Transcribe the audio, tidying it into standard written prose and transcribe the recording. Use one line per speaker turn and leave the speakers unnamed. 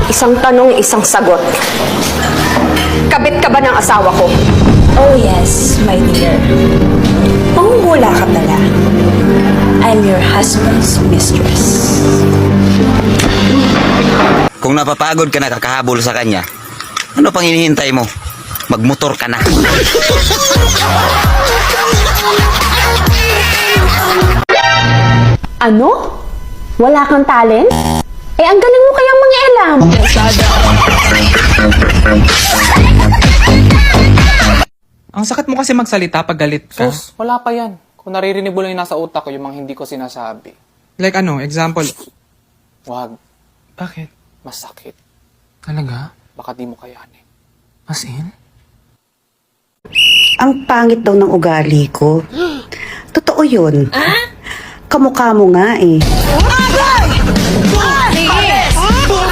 Isang tanong, isang sagot. Kabit ka ba ng asawa ko?
Oh yes, my dear. Pangungula ka pala. I'm your husband's mistress.
Kung napapagod ka na kakahabol sa kanya, ano pang hinihintay mo? Magmotor ka na.
Ano? Wala kang talent? Eh, ang galing mo kayang mangialam.
Ang sakit mo kasi magsalita pag galit ka.
Sus, wala pa yan. Kung naririnig mo lang yung nasa utak ko, yung mga hindi ko sinasabi.
Like ano, example.
Wag,
Bakit?
masakit.
Talaga?
Baka di mo kayanin.
As in?
Ang pangit daw ng ugali ko. Totoo yun. Kamukha mo nga eh.